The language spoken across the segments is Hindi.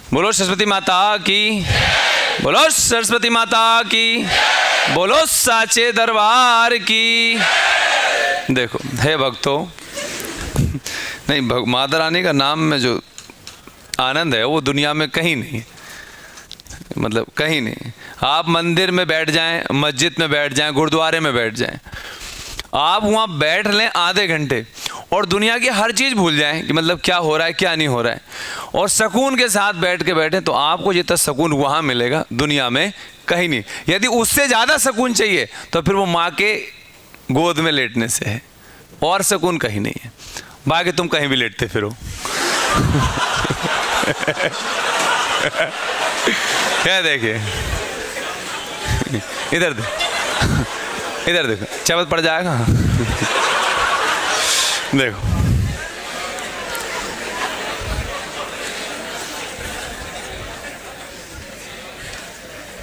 बोलो सरस्वती माता की, बोलो सरस्वती माता की, बोलो साचे दरबार की। देखो हे भक्तों, नहीं माता रानी का नाम में जो आनंद है वो दुनिया में कहीं नहीं, मतलब कहीं नहीं। आप मंदिर में बैठ जाएं, मस्जिद में बैठ जाएं, गुरुद्वारे में बैठ जाएं, आप वहाँ बैठ लें आधे घंटे और दुनिया की हर चीज़ भूल जाएं कि मतलब क्या हो रहा है क्या नहीं हो रहा है, और सुकून के साथ बैठ के बैठें तो आपको जितना सुकून वहाँ मिलेगा दुनिया में कहीं नहीं। यदि उससे ज़्यादा सुकून चाहिए तो फिर वो माँ के गोद में लेटने से है, और सुकून कहीं नहीं है। बाकी तुम कहीं भी लेटते फिरो। क्या देखिए, इधर इधर देखो, चबत पड़ जाएगा। देखो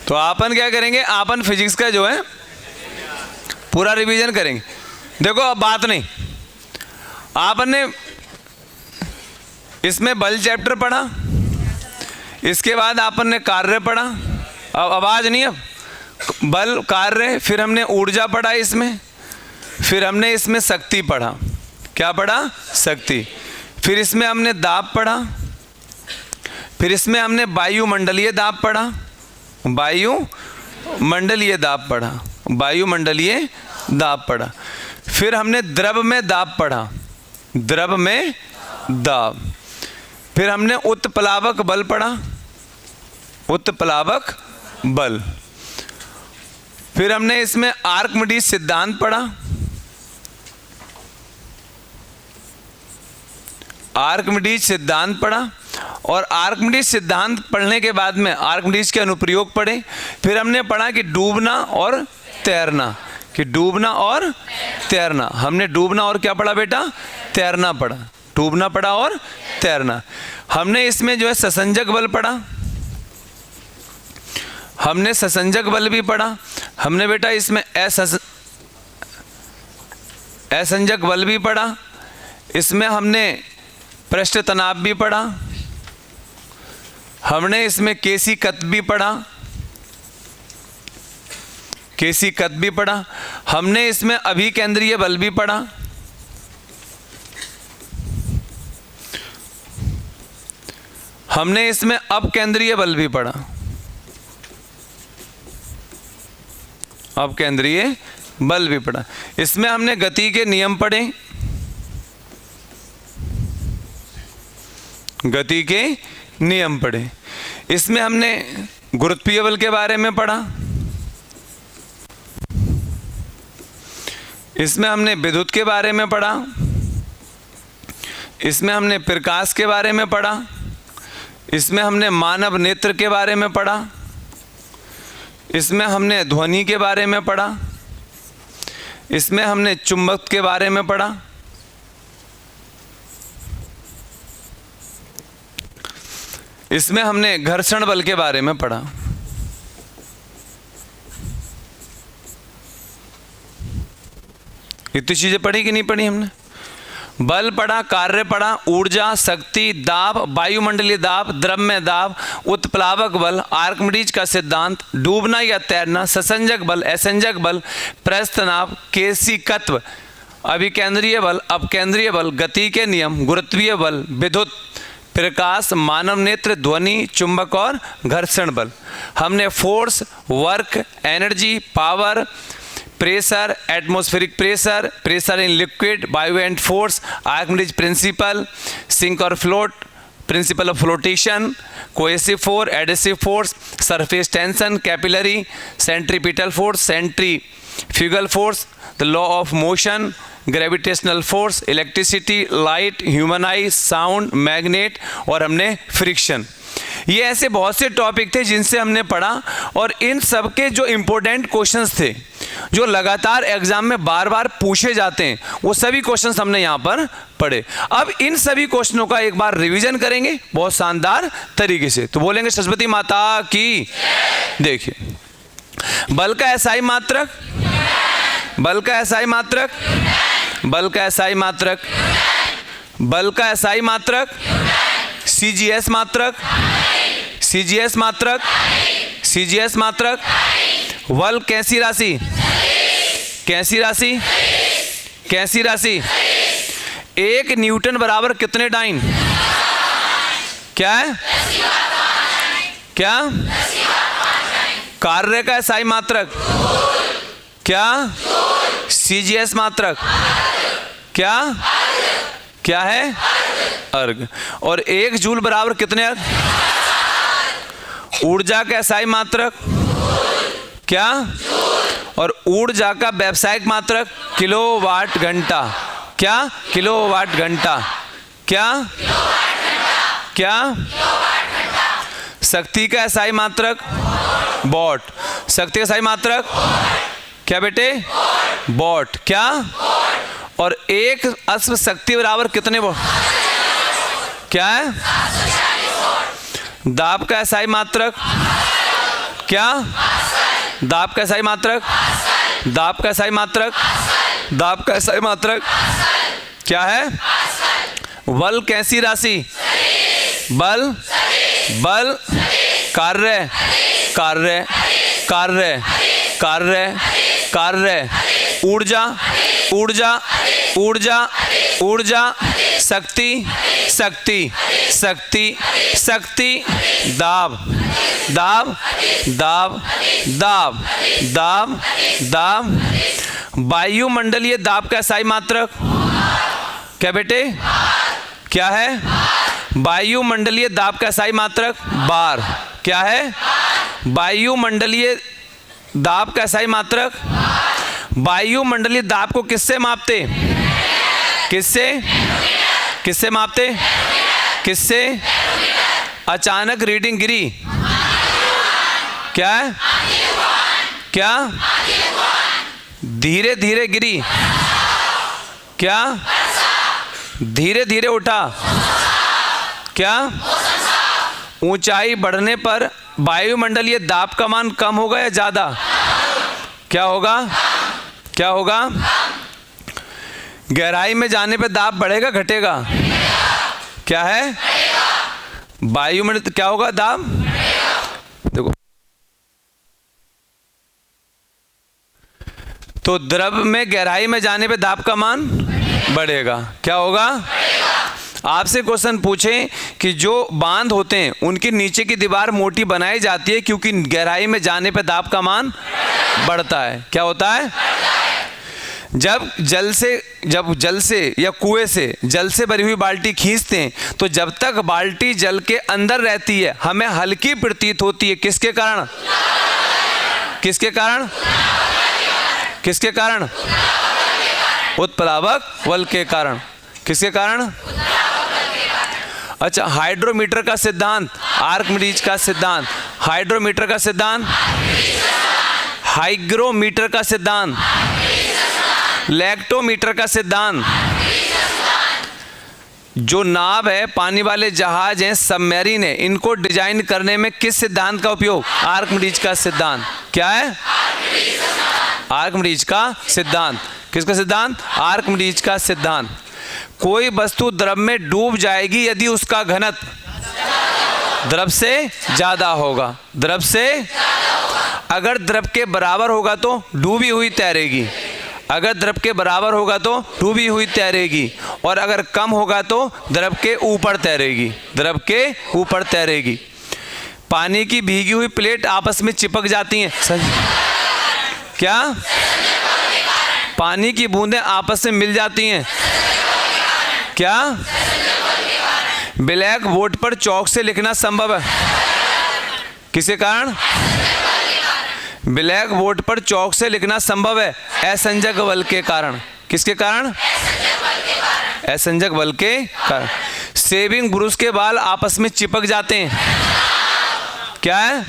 तो आपन क्या करेंगे, आपन फिजिक्स का जो है पूरा रिवीजन करेंगे। देखो अब बात नहीं, आपन ने इसमें बल चैप्टर पढ़ा, इसके बाद आपन ने कार्य पढ़ा, अब आवाज नहीं, अब बल कार्य, फिर हमने ऊर्जा पढ़ा इसमें, फिर हमने इसमें शक्ति पढ़ा। क्या पढ़ा? शक्ति। फिर इसमें हमने दाब पढ़ा, फिर इसमें हमने वायुमंडलीय दाब पढ़ा, वायुमंडलीय दाब पढ़ा, वायुमंडलीय दाब पढ़ा। फिर हमने द्रव में दाब पढ़ा, द्रव में दाब। फिर हमने उत्प्लावक बल पढ़ा, उत्प्लावक बल। फिर हमने इसमें आर्किमिडीज सिद्धांत पढ़ा, आर्किमिडीज सिद्धांत पढ़ा, और आर्किमिडीज सिद्धांत पढ़ने के बाद में आर्किमिडीज के अनुप्रयोग पढ़े। फिर हमने पढ़ा कि डूबना और तैरना, कि डूबना और तैरना। हमने डूबना और क्या पढ़ा बेटा? तैरना पढ़ा, डूबना पढ़ा और तैरना। हमने इसमें जो है ससंजक बल पढ़ा, हमने ससंजक बल भी पढ़ा। हमने बेटा इसमें असंजक बल भी पढ़ा। इसमें हमने पृष्ठ तनाव भी पढ़ा। हमने इसमें केसी कत भी पढ़ा, केसी कत भी पढ़ा। हमने इसमें अभिकेंद्रीय बल भी पढ़ा। हमने इसमें अपकेंद्रीय बल भी पढ़ा, अपकेंद्रीय बल भी पढ़ा। इसमें हमने गति के नियम पढ़े, गति के नियम पढ़े। इसमें हमने गुरुत्वीय बल के बारे में पढ़ा। इसमें हमने विद्युत के बारे में पढ़ा। इसमें हमने प्रकाश के बारे में पढ़ा। इसमें हमने मानव नेत्र के बारे में पढ़ा। इसमें हमने ध्वनि के बारे में पढ़ा। इसमें हमने चुंबक के बारे में पढ़ा। इसमें हमने घर्षण बल के बारे में पढ़ा। इतनी चीजें पढ़ी कि नहीं पढ़ी हमने? बल पढ़ा, कार्य पढ़ा, ऊर्जा, शक्ति, दाब, वायुमंडलीय दाब, द्रव्य दाब, उत्प्लावक बल, आर्किमिडीज का सिद्धांत, डूबना या तैरना, ससंजक बल, असंजक बल, पृष्ठ तनाव, केशिकत्व, अभिकेंद्रीय बल, अपकेंद्रीय बल, गति के नियम, गुरुत्वीय बल, विद्युत, प्रकाश, मानव नेत्र, ध्वनि, चुंबक और घर्षण बल। हमने force, work, energy, power, pressure, atmospheric pressure, pressure in liquid, buoyant force, Archimedes principle, sink और float, principle of flotation, cohesive force, adhesive force, surface tension, capillary, centripetal force, centrifugal force, the law of motion, gravitational force, electricity, light, human eye, sound, magnet, और हमने फ्रिक्शन। ये ऐसे बहुत से टॉपिक थे जिनसे हमने पढ़ा, और इन सब के जो इम्पोर्टेंट क्वेश्चंस थे जो लगातार एग्जाम में बार बार पूछे जाते हैं, वो सभी क्वेश्चंस हमने यहाँ पर पढ़े। अब इन सभी क्वेश्चनों का एक बार रिवीजन करेंगे बहुत शानदार तरीके से। तो बोलेंगे सरस्वती माता की। देखिए, बल का एसआई मात्रक, बल का एसआई मात्रक, बल का एसआई मात्रक, बल का एसआई मात्रक, सीजीएस मात्रक, CGS मात्रक, CGS मात्रक। वल कैसी राशि, कैसी राशि, कैसी राशि। 1 न्यूटन बराबर कितने डाइन, क्या है, क्या, कार्य का SI मात्रक, क्या, CGS मात्रक, क्या, क्या है, अर्ग। और 1 जूल बराबर कितने अर्ग, ऊर्जा का SI मात्रक, क्या, और ऊर्जा का व्यावसायिक मात्रक किलोवाट घंटा, क्या, किलोवाट घंटा, क्या, क्या, शक्ति का SI मात्रक वॉट, शक्ति का SI मात्रक क्या बेटे, वॉट, क्या, और 1 अश्व शक्ति बराबर कितने वॉट, क्या है, दाब का SI मात्रक, क्या, दाब का SI मात्रक, दाब का SI मात्रक, दाब का SI मात्रक क्या है, बल कैसी राशि, बल, बल, कार्य, कार्य, कार्य, कार्य, कार्य, ऊर्जा, ऊर्जा, ऊर्जा, ऊर्जा, शक्ति, शक्ति, शक्ति, शक्ति, दाब, दाब, दाब, दाब, दाब, दाब, वायुमंडलीय दाब का SI मात्रक क्या बेटे, क्या है, वायुमंडलीय दाब का SI मात्रक बार, क्या है, वायुमंडलीय दाब का SI मात्रक। वायुमंडलीय दाब को किससे मापते, किससे, किससे मापते, किससे, अचानक रीडिंग गिरी, क्या है, क्या, धीरे धीरे गिरी, क्या, धीरे धीरे उठा, क्या, ऊंचाई बढ़ने पर वायुमंडलीय दाब का मान कम होगा या ज्यादा, क्या होगा, क्या होगा, गहराई में जाने पे दाब बढ़ेगा घटेगा, क्या है, वायुमंडल क्या होगा, दाब, देखो तो द्रव में गहराई में जाने पे दाब का मान बढ़ेगा, क्या होगा। आपसे क्वेश्चन पूछें कि जो बांध होते हैं उनके नीचे की दीवार मोटी बनाई जाती है क्योंकि गहराई में जाने पे दाब का मान बढ़ता है, क्या होता है। जब जल से या कुएं से जल से भरी हुई बाल्टी खींचते हैं तो जब तक बाल्टी जल के अंदर रहती है हमें हल्की प्रतीत होती है, किसके कारण, किसके कारण, किसके कारण, उत्प्लावक बल के कारण, किसके कारण। अच्छा, हाइड्रोमीटर का सिद्धांत, आर्किमिडीज का सिद्धांत, हाइड्रोमीटर का सिद्धांत, हाइग्रोमीटर का सिद्धांत, लैक्टोमीटर का सिद्धांत। जो नाव है, पानी वाले जहाज हैं, सबमरीन है, इनको डिजाइन करने में किस सिद्धांत का उपयोग, आर्किमिडीज का सिद्धांत, क्या है, आर्किमिडीज का सिद्धांत, किसका सिद्धांत, आर्किमिडीज का सिद्धांत। कोई वस्तु द्रव में डूब जाएगी यदि उसका घनत्व द्रव से ज्यादा होगा, द्रव से, अगर द्रव के बराबर होगा तो डूबी हुई तैरेगी, अगर द्रव के बराबर होगा तो डूबी हुई तैरेगी, और अगर कम होगा तो द्रव के ऊपर तैरेगी, द्रव के ऊपर तैरेगी। पानी की भीगी हुई प्लेट आपस में चिपक जाती हैं, क्या, पानी की बूंदें आपस में मिल जाती हैं, क्या, ब्लैक बोर्ड पर चौक से लिखना संभव है, किसके कारण, ब्लैक बोर्ड पर चौक से लिखना संभव है, असंजक बल के कारण, किसके कारण, असंजक बल के कारण। शेविंग ब्रश के बाल आपस में चिपक जाते हैं, क्या है,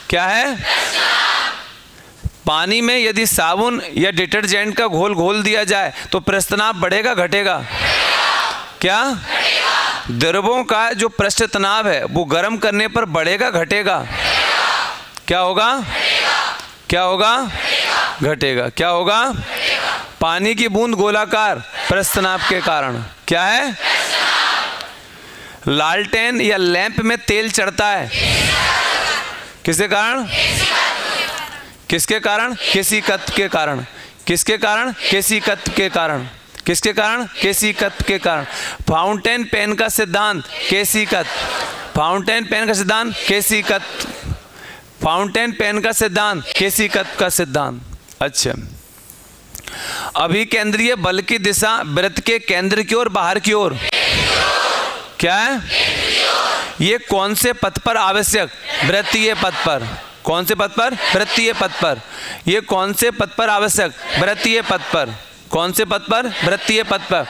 क्या है। पानी में यदि साबुन या डिटर्जेंट का घोल घोल दिया जाए तो पृष्ठतनाव बढ़ेगा घटेगा, क्या, द्रवों का जो पृष्ठ तनाव है वो गर्म करने पर बढ़ेगा घटेगा, क्या होगा, क्या होगा, घटेगा, क्या होगा। पानी की बूंद गोलाकार पृष्ठ तनाव के कारण, क्या है। लालटेन या लैंप में तेल चढ़ता है किसके कारण? किसके कारण? केशिकत्व के कारण। किसके कारण? केशिकत्व के कारण। किसके कारण? केशिकत्व के कारण। फाउंटेन पेन का सिद्धांत केशिकत्व। फाउंटेन पेन का सिद्धांत केशिकत्व। फाउंटेन पेन का सिद्धांत केशिकत्व का सिद्धांत। अच्छा, अभिकेंद्रीय बल की दिशा वृत्त के केंद्र की ओर, बाहर की ओर। क्या है? ये कौन से पथ पर आवश्यक? वृत्तीय पथ पर। कौन से पथ पर? वृत्तीय पथ पर। ये कौन से पथ पर आवश्यक? वृत्तीय पथ पर। कौन से पथ पर? वृत्तीय पथ पर।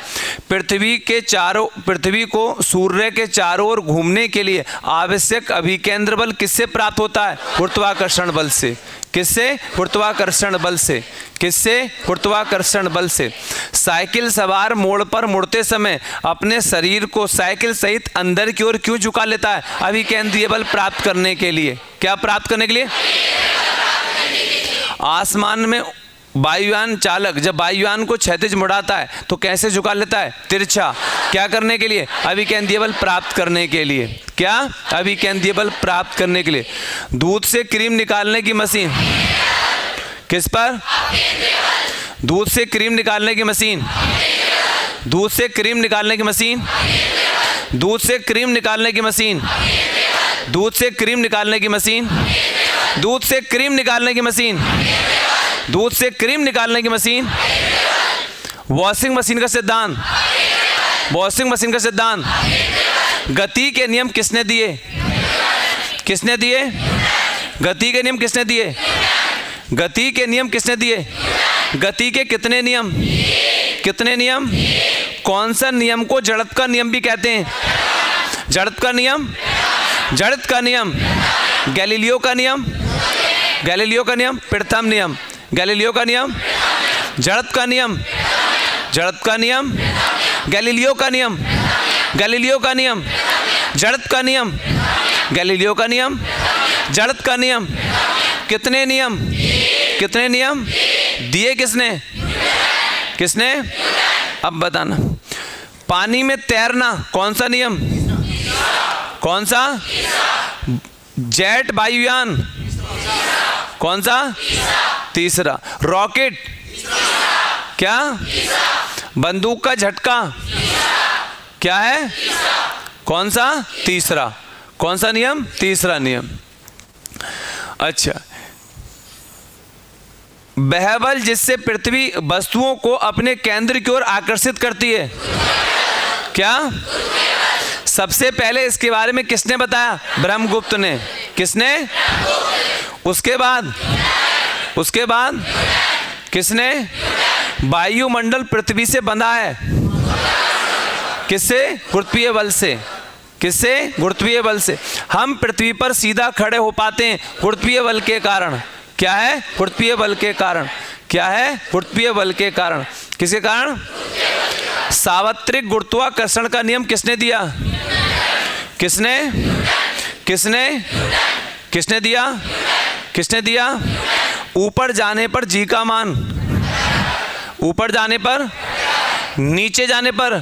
पृथ्वी को सूर्य के चारों ओर घूमने के लिए आवश्यक अभिकेंद्र बल किससे प्राप्त होता है? गुरुत्वाकर्षण बल से। किससे? गुरुत्वाकर्षण बल से। किससे? गुरुत्वाकर्षण बल से। साइकिल सवार मोड़ पर मुड़ते समय अपने शरीर को साइकिल सहित अंदर की ओर क्यों झुका लेता है? अभिकेंद्रीय बल प्राप्त करने के लिए। क्या प्राप्त करने के लिए? आसमान में वायुयान चालक जब वायुयान को क्षैतिज मुड़ाता है तो कैसे झुका लेता है? तिरछा। क्या करने के लिए? अभिकेंद्रीय बल प्राप्त करने के लिए। क्या? अभिकेंद्रीय बल प्राप्त करने के लिए। दूध से क्रीम निकालने की मशीन किस पर? दूध से क्रीम निकालने की मशीन। दूध से क्रीम निकालने की मशीन। दूध से क्रीम निकालने की मशीन। दूध से क्रीम निकालने की मशीन। दूध से क्रीम निकालने की मशीन। दूध से क्रीम निकालने की मशीन। वॉशिंग मशीन का सिद्धांत। वॉशिंग मशीन का सिद्धांत। गति के नियम किसने दिए? किसने दिए? गति के नियम किसने दिए? गति के नियम किसने दिए? गति के कितने नियम? कितने नियम? कौन सा नियम को जड़त्व का नियम भी कहते हैं? जड़त्व का नियम। जड़त्व का नियम गैलीलियो का नियम। गैलीलियो का नियम प्रथम नियम। गैलीलियो का नियम। जड़त्व का नियम। जड़त्व का नियम गैलीलियो का नियम। गैलीलियो का नियम। जड़त्व का नियम। गैलीलियो का नियम। जड़त्व का नियम। कितने नियम? कितने नियम दिए किसने? किसने? अब बताना। पानी में तैरना कौन सा नियम? कौन सा? जेट वायुयान कौन सा? तीसरा। रॉकेट क्या? बंदूक का झटका क्या है? कौन सा? तीसरा। कौन सा नियम? तीसरा नियम। अच्छा, वह बल जिससे पृथ्वी वस्तुओं को अपने केंद्र की ओर आकर्षित करती है क्या? सबसे पहले इसके बारे में किसने बताया? ब्रह्मगुप्त ने। किसने? उसके बाद किसने? वायुमंडल पृथ्वी से बंधा है किससे? गुरुत्वीय बल से। किससे? गुरुत्वीय बल से। हम पृथ्वी पर सीधा खड़े हो पाते हैं गुरुत्वीय बल के कारण। क्या है? गुरुत्वीय बल के कारण। क्या है? गुरुत्वीय बल के कारण। किसके कारण? सार्वत्रिक गुरुत्वाकर्षण का नियम किसने दिया? किसने? किसने? किसने दिया? किसने दिया? ऊपर जाने पर जी का मान, ऊपर जाने पर, नीचे जाने पर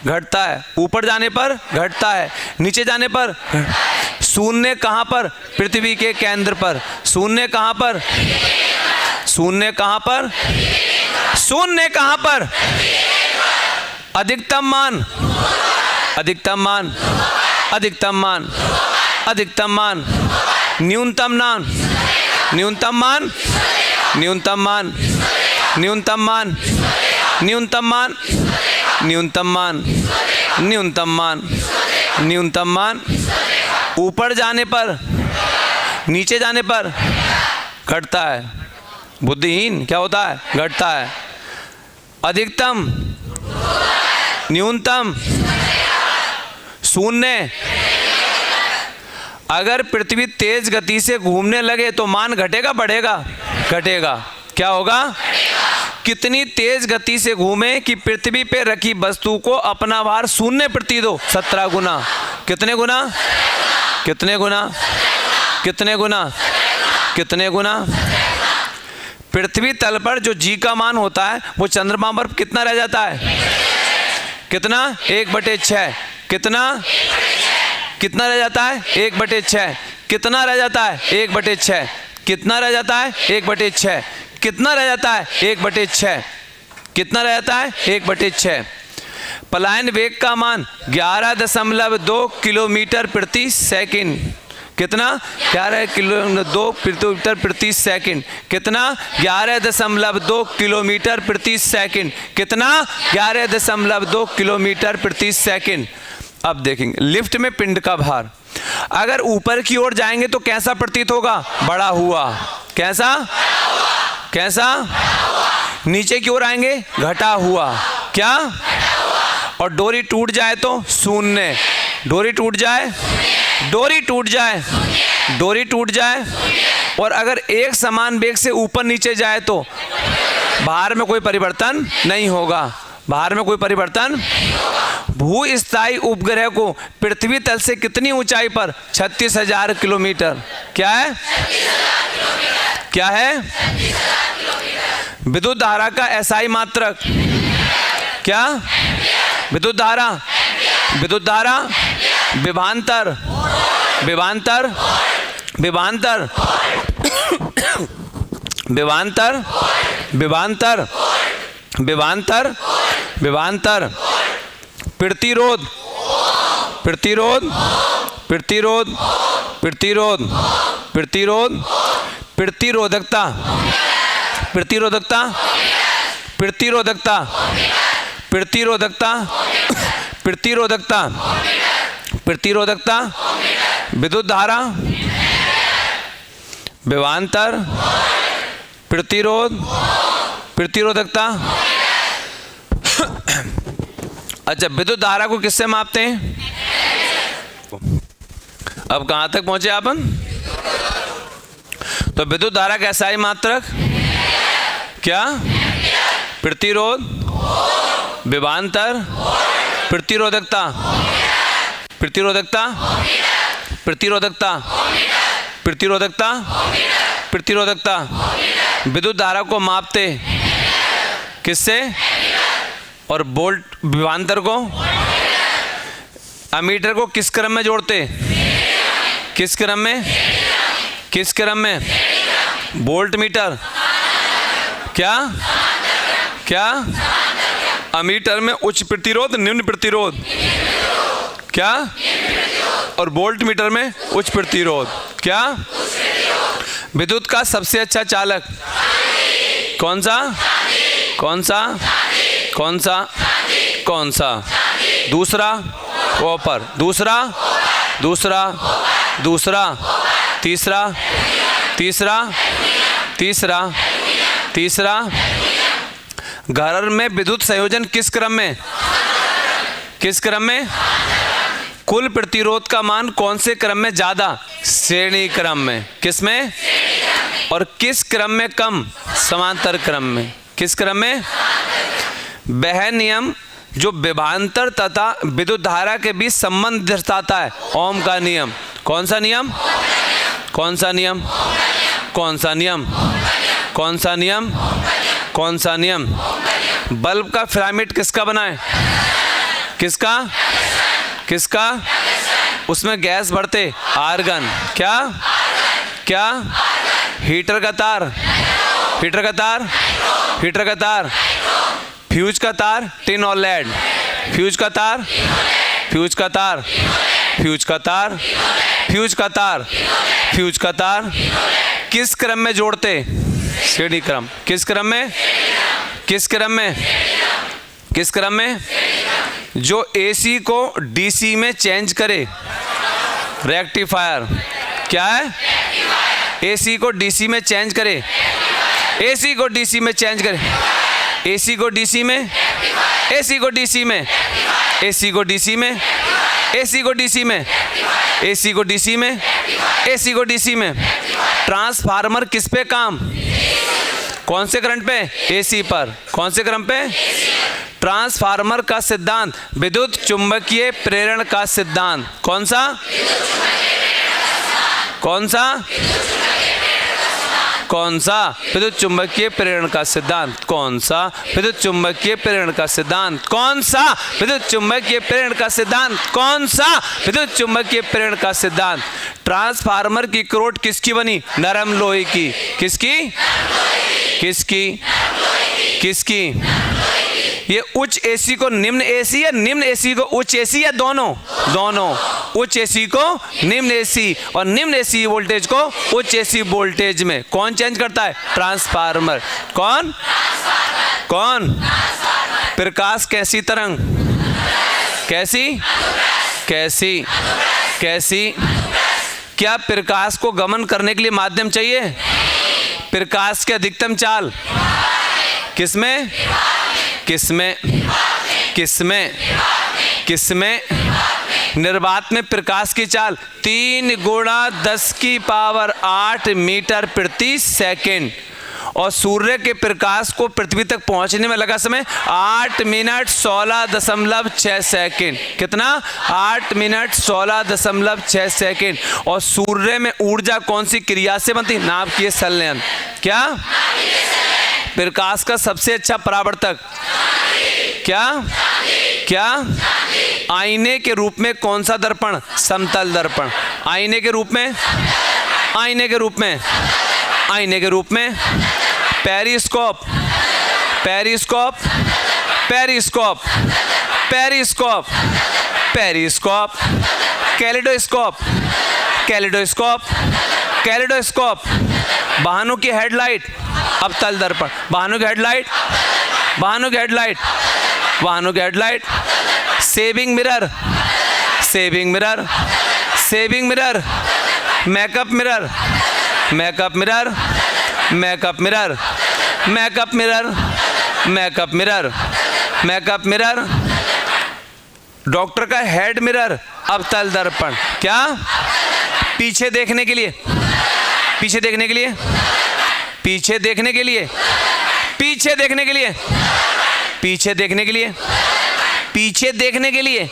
घटता है। ऊपर जाने पर घटता है, नीचे जाने पर। शून्य कहाँ पर? पृथ्वी के केंद्र पर। शून्य कहाँ पर? शून्य कहाँ पर? शून्य कहाँ पर? अधिकतम मान, अधिकतम मान, अधिकतम मान, अधिकतम मान, न्यूनतम मान, न्यूनतम मान, न्यूनतम मान, न्यूनतम मान, न्यूनतम मान, न्यूनतम मान, न्यूनतम मान, न्यूनतम मान। ऊपर जाने पर, नीचे जाने पर घटता है। बुद्धिहीन क्या होता है? घटता है। अधिकतम, न्यूनतम, शून्य। अगर पृथ्वी तेज गति से घूमने लगे तो मान घटेगा बढ़ेगा? घटेगा। क्या होगा? कितनी तेज गति से घूमे कि पृथ्वी पे रखी वस्तु को अपना भार शून्य प्रतीत हो? 17 गुना। कितने गुना? कितने गुना? कितने गुना? कितने गुना? पृथ्वी तल पर जो जी का मान होता है वो चंद्रमा पर कितना रह जाता है? कितना? 1/6। कितना, कितना रह जाता है 1/6, कितना रह जाता है 1/6, कितना रह जाता है 1/6, कितना रह जाता है 1/6, कितना रह जाता है 1/6। पलायन वेग का मान 11.2 किलोमीटर प्रति सेकंड, कितना 11.2 किलोमीटर प्रति सेकंड, कितना 11.2 किलोमीटर प्रति सेकंड, कितना 11.2 किलोमीटर प्रति सेकंड। अब देखेंगे लिफ्ट में पिंड का भार अगर ऊपर की ओर जाएंगे तो कैसा प्रतीत होगा, बड़ा हुआ, कैसा, कैसा, नीचे की ओर आएंगे घटा हुआ, क्या, और डोरी टूट जाए तो शून्य, डोरी टूट जाए, डोरी टूट जाए, डोरी टूट जाए, और अगर एक समान वेग से ऊपर नीचे जाए तो भार में कोई परिवर्तन नहीं होगा, भार में कोई परिवर्तन। भूस्थायी उपग्रह को पृथ्वी तल से कितनी ऊंचाई पर, 36,000 किलोमीटर, क्या है, क्या है, विद्युत धारा का एसआई मात्रक, क्या, विद्युत धारा, विद्युत धारा, विभवांतर, विभवांतर, विभवांतर, विभवांतर, विभवांतर, विभवांतर, विभवांतर, प्रतिरोध, प्रतिरोध, प्रतिरोध, प्रतिरोध, प्रतिरोध, प्रतिरोधकता, प्रतिरोधकता, प्रतिरोधकता, प्रतिरोधकता, प्रतिरोधकता, प्रतिरोधकता, विद्युत धारा, विभवांतर, प्रतिरोध, प्रतिरोधकता। अच्छा, विद्युत धारा को किससे मापते हैं? अब कहां तक पहुंचे अपन? तो विद्युत धारा का एसआई मात्रक क्या? प्रतिरोध, विभवांतर, प्रतिरोधकता, प्रतिरोधकता, प्रतिरोधकता, प्रतिरोधकता, प्रतिरोधकता। विद्युत धारा को मापते किससे? और वोल्ट विभवांतर को, अमीटर को किस क्रम में जोड़ते? किस क्रम में? किस क्रम में? वोल्ट मीटर क्या? क्या? अमीटर में उच्च प्रतिरोध निम्न प्रतिरोध क्या? और वोल्ट मीटर में उच्च प्रतिरोध क्या? विद्युत का सबसे अच्छा चालक कौन सा? कौन सा? कौन सा? कौन सा? दूसरा कॉपर, दूसरा, दूसरा, दूसरा, तीसरा, तीसरा, तीसरा, तीसरा। घर में विद्युत संयोजन किस क्रम में? किस क्रम में? कुल प्रतिरोध का मान कौन से क्रम में ज्यादा? श्रेणी क्रम में। किस में? और किस क्रम में कम? समांतर क्रम में। किस क्रम में? वह नियम जो विभवांतर तथा विद्युत धारा के बीच संबंध दर्शाता है, ओम का नियम। कौन सा नियम? कौन सा नियम? कौन सा नियम? कौन सा नियम? कौन सा नियम? बल्ब का फिलामेंट किसका बना है? किसका? किसका? उसमें गैस भरते आर्गन क्या? क्या? हीटर का तार, हीटर का तार, हीटर का तार, फ्यूज का तार, टिन और लेड, फ्यूज का तार, फ्यूज का तार, फ्यूज का तार, फ्यूज का तार, फ्यूज का तार। किस क्रम में जोड़ते? श्रेणी क्रम। किस क्रम में? किस क्रम में? किस क्रम में? जो एसी को डीसी में चेंज करे, रेक्टिफायर क्या है? एसी को डीसी में चेंज करे, एसी को डीसी में चेंज करे, एसी को डीसी में, एसी को डीसी में, एसी को डीसी में, एसी को डीसी में, एसी को डीसी में, एसी को डीसी में। ट्रांसफार्मर किस पे काम? कौन से करंट पे? एसी पर। कौन से करंट पे? ट्रांसफार्मर का सिद्धांत विद्युत चुंबकीय प्रेरण का सिद्धांत। कौन सा? कौन सा? कौन सा विद्युत चुंबकीय प्रेरण का सिद्धांत? कौन सा विद्युत चुंबकीय प्रेरण का सिद्धांत? कौन सा विद्युत चुंबकीय प्रेरण का सिद्धांत? कौन सा विद्युत चुंबकीय प्रेरण का सिद्धांत? ट्रांसफार्मर की करोट किसकी बनी? नरम लोहे की। किसकी? किसकी? किसकी? ये उच्च एसी को निम्न एसी या निम्न एसी को उच्च एसी या दोनों? दोनों। उच्च एसी को निम्न एसी और निम्न एसी वोल्टेज को उच्च एसी वोल्टेज में कौन चेंज करता है? ट्रांसफार्मर। कौन? कौन? प्रकाश कैसी तरंग? कैसी? कैसी? कैसी? क्या प्रकाश को गमन करने के लिए माध्यम चाहिए? प्रकाश के अधिकतम चाल किसमें? किसमें? किसमें? किसमें? निर्वात में प्रकाश की चाल 3 × 10⁸ मीटर प्रति सेकेंड और सूर्य के प्रकाश को पृथ्वी तक पहुंचने में लगा समय 8 मिनट 16.6 सेकेंड। कितना? 8 मिनट 16.6 सेकेंड। और सूर्य में ऊर्जा कौन सी क्रिया से बनती? नाभिकीय संलयन। क्या? प्रकाश का सबसे अच्छा परावर्तक क्या? क्या? आईने के रूप में कौन सा दर्पण? समतल दर्पण। आईने के रूप में? आईने के रूप में? आईने के रूप में? Periscope. Periscope. Periscope. Periscope. Periscope. Kaleidoscope. Kaleidoscope. Kaleidoscope. वाहनों की हेडलाइट। अवतल दर्पण। वाहनों की हेडलाइट। वाहनों की हेडलाइट। वाहनों की headlight. Saving mirror. Saving mirror. Saving mirror. Makeup mirror. Makeup mirror. Makeup mirror. Makeup mirror. Makeup mirror. Makeup mirror. Doctor का हेड मिरर। अवतल दर्पण। क्या? पीछे देखने के लिए। पीछे देखने के लिए। पीछे देखने के लिए। पीछे देखने के लिए। पीछे देखने के लिए। पीछे देखने के लिए।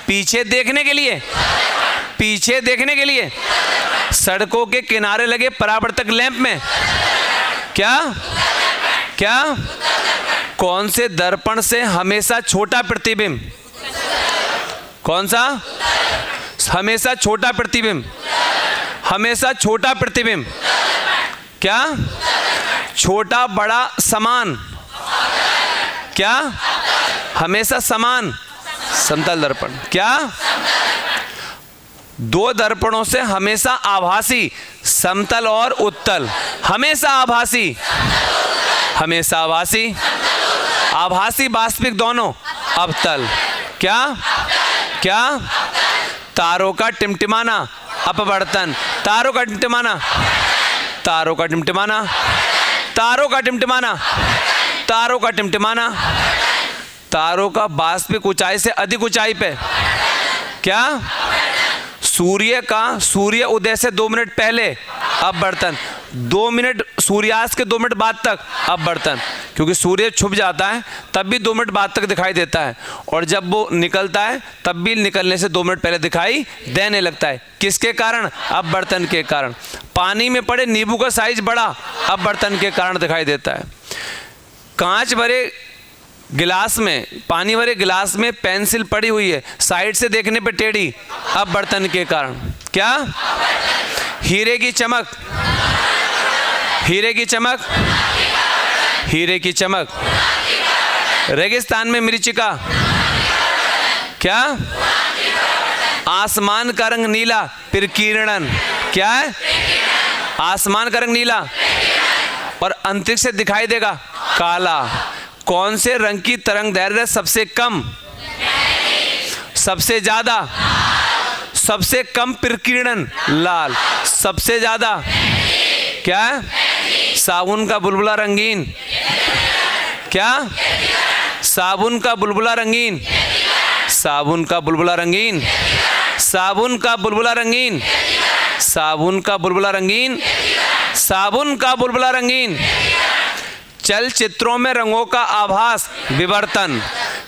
पीछे देखने के लिए। पीछे देखने के लिए। सड़कों के किनारे लगे परावर्तक लैंप में क्या? क्या? कौन से दर्पण से हमेशा छोटा प्रतिबिंब? कौन सा? हमेशा छोटा प्रतिबिंब। हमेशा छोटा प्रतिबिंब। क्या? छोटा बड़ा समान। क्या? हमेशा समान। समतल दर्पण। क्या? 2 दर्पणों से हमेशा आभासी। समतल और उत्तल। हमेशा आभासी। हमेशा आभासी। आभासी वास्तविक दोनों। अवतल। क्या? क्या? तारों का टिमटिमाना। अपवर्तन। तारों का टिमटिमाना। तारों का टिमटिमाना। तारों का टिमटिमाना। तारों का टिमटिमाना। तारों का वास्तविक ऊंचाई से अधिक ऊंचाई पे क्या? सूर्य उदय से 2 मिनट पहले अपवर्तन। 2 मिनट सूर्यास्त के 2 मिनट बाद तक अपवर्तन, क्योंकि सूर्य छुप जाता है तब भी 2 मिनट बाद तक दिखाई देता है, और जब वो निकलता है तब भी निकलने से 2 मिनट पहले दिखाई देने लगता है। किसके कारण? अपवर्तन के कारण। पानी में पड़े नींबू का साइज बड़ा, अपवर्तन के कारण दिखाई देता है। कांच भरे गिलास में, पानी भरे गिलास में पेंसिल पड़ी हुई है, साइड से देखने पे टेढ़ी, अपवर्तन के कारण। क्या? हीरे की चमक। हीरे की चमक। हीरे की चमक। रेगिस्तान में मरीचिका। क्या? आसमान का रंग नीला, प्रकीर्णन। क्या है? आसमान का रंग नीला और अंतरिक्ष से दिखाई देगा काला। कौन से रंग की तरंग दैर्घ्य सबसे कम, सबसे ज्यादा, सबसे कम प्रकीर्णन? लाल। सबसे ज्यादा क्या है? साबुन का बुलबुला रंगीन। क्या? साबुन का बुलबुला रंगीन। साबुन का बुलबुला रंगीन। साबुन का बुलबुला रंगीन। साबुन का बुलबुला रंगीन। साबुन का बुलबुला रंगीन। चलचित्रों में रंगों का आभास, विवर्तन।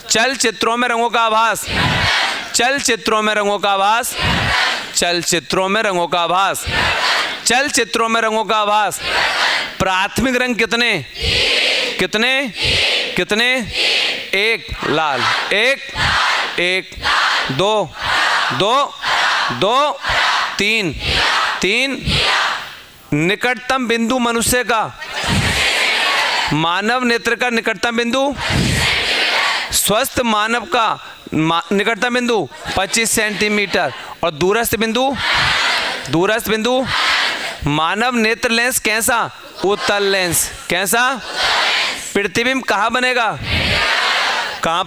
चलचित्रों में रंगों का आभास। चलचित्रों में रंगों का आभास। चलचित्रों में रंगों का आभास। चलचित्रों में रंगों का आभास। प्राथमिक रंग कितने? कितने? कितने? एक लाल, एक, दो, तीन, निकटतम बिंदु मनुष्य का, मानव नेत्र का निकटतम बिंदु, स्वस्थ मानव का निकटतम बिंदु 25 सेंटीमीटर। और दूरस्थ बिंदु मानव नेत्र लेंस कैसा? उत्तल लेंस। कैसा? प्रतिबिंब कहाँ बनेगा? कहाँ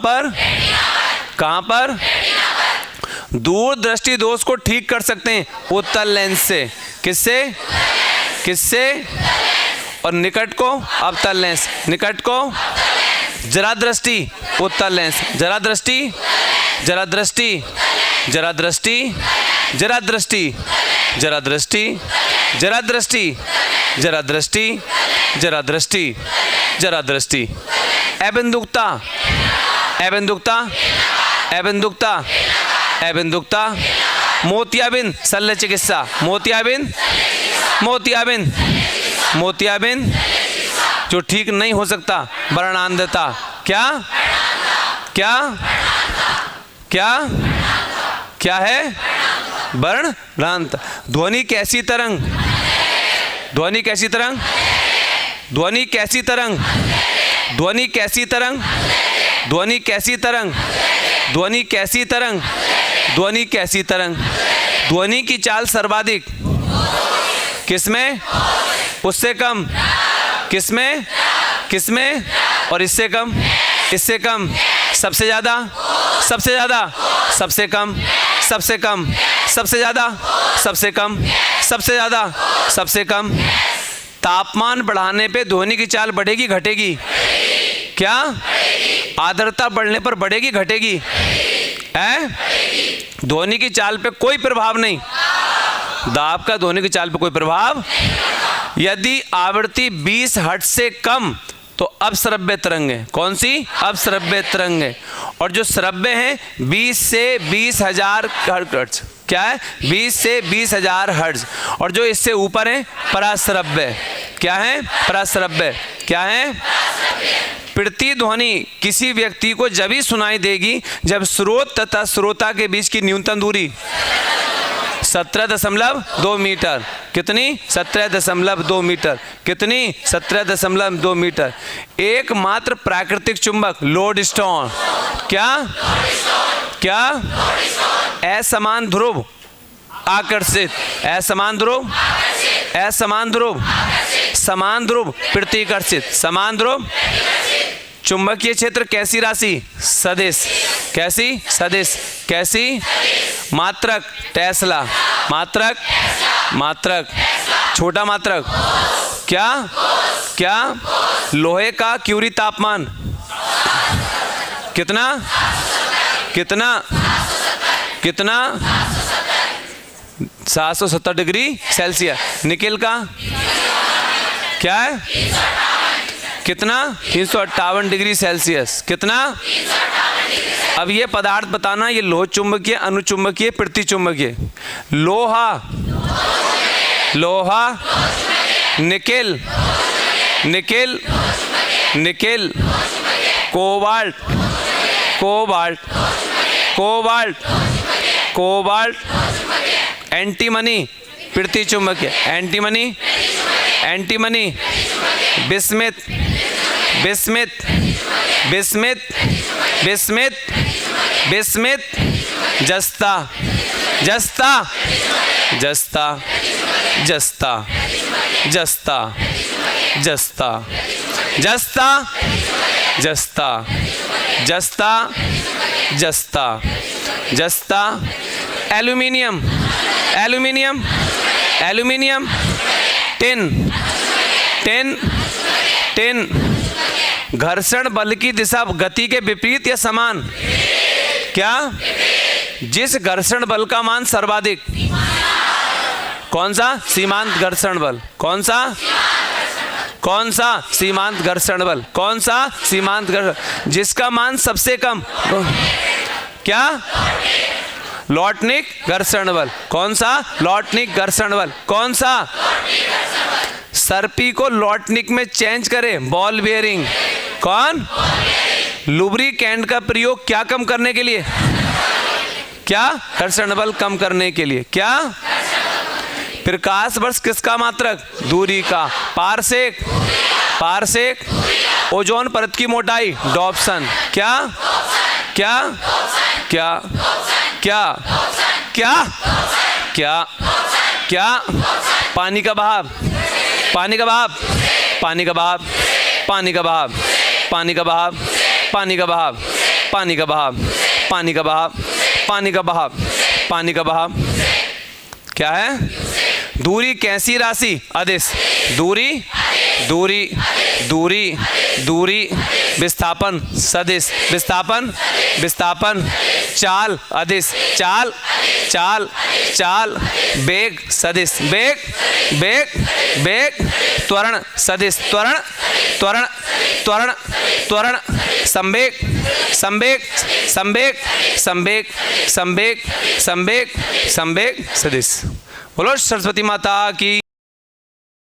पर? दूरदृष्टि दोष को ठीक कर सकते हैं उत्तल लेंस से। किससे? और निकट को अवतल लेंस। निकट को जरा दृष्टि उत्तल लेंस। जरा दृष्टि अबिंदुकता। मोतियाबिंद शल्य चिकित्सा। मोतियाबिंद जो ठीक नहीं हो सकता। वर्णांधता। क्या है? वर्णांत। ध्वनि कैसी तरंग? ध्वनि की चाल सर्वाधिक किसमें? उससे कम किसमें? और इससे कम? सबसे ज्यादा सबसे कम सबसे कम। तापमान बढ़ाने पे ध्वनि की चाल बढ़ेगी घटेगी? क्या? आर्द्रता बढ़ने पर बढ़ेगी घटेगी? ध्वनि की चाल पे कोई प्रभाव नहीं। दाब का ध्वनि की चाल पे कोई प्रभाव। यदि आवृत्ति 20 हर्ट्ज से कम तो अपश्रव्य तरंग है। कौन सी? अपश्रव्य तरंग है। और जो श्रव्य है 20 से 20,000 हर्ट्ज। क्या है? 20 से 20,000 हर्ट्ज। और जो इससे ऊपर है पराश्रव्य। क्या है? पराश्रव्य। क्या है? प्रतिध्वनि किसी व्यक्ति को जब ही सुनाई देगी जब स्रोत तथा श्रोता के बीच की न्यूनतम दूरी 17.2 मीटर। कितनी? 17.2 मीटर। कितनी? 17.2 मीटर। एकमात्र प्राकृतिक चुंबक लोडस्टोन। क्या? असमान ध्रुव आकर्षित। समान ध्रुव प्रतिकर्षित। समान ध्रुव। चुंबकीय क्षेत्र कैसी राशि? सदिश। कैसी? सदिश। कैसी? मात्रक टेस्ला। मात्रक छोटा मात्रक। क्या? लोहे का क्यूरी तापमान कितना? 770 डिग्री सेल्सियस। निकेल का क्या है? कितना? 358 डिग्री सेल्सियस। कितना? अब ये पदार्थ बताना, ये लोह चुंबकीय, अनुचुंबकीय, प्रतिचुंबकीय। लोहा निकेल कोबाल्ट एंटीमनी प्रतिचुंबकीय। एंटीमनी बिस्मिथ जस्ता एल्यूमिनियम टिन घर्षण बल की दिशा गति के विपरीत या समान? क्या? जिस घर्षण बल का मान सर्वाधिक। कौन सा? सीमांत घर्षण बल। कौन सा? सीमांत घर्षण बल। कौन सा? सीमांत घर्षण। जिसका मान सबसे कम। क्या? लॉटनिक घर्षण बल। कौन सा? लॉटनिक घर्षण बल। कौन सा? सर्पी को लॉटनिक में चेंज करें, बॉल बेयरिंग। कौन? लुब्रिकेंट का प्रयोग क्या कम करने के लिए? क्या? घर्षण बल कम करने के लिए। क्या? प्रकाश वर्ष किसका मात्रक? दूरी का। पारसेक? पारसेक। ओजोन परत की मोटाई? डॉप्सन। क्या? क्या? क्या? क्या? क्या? क्या? क्या? पानी का बहाव? पानी का बहाव? पानी का बहाव? पानी का बहाव? पानी का बहाव? पानी का बहाव? पानी का बहाव? पानी का बहाव? पानी का बहाव? पानी का बहाव? क्या है? दूरी कैसी राशि? अदिश। दूरी, दूरी, दूरी, दूरी। विस्थापन सदिश। विस्थापन, विस्थापन। चाल अदिश। चाल, चाल, चाल। वेग सदिश। वेग, वेग, वेग। त्वरण सदिश। त्वरण, त्वरण, त्वरण, त्वरण। संवेग, संवेग, संवेग, संवेग, संवेग, संवेग, संवेग सदिश। बोलो सरस्वती माता की।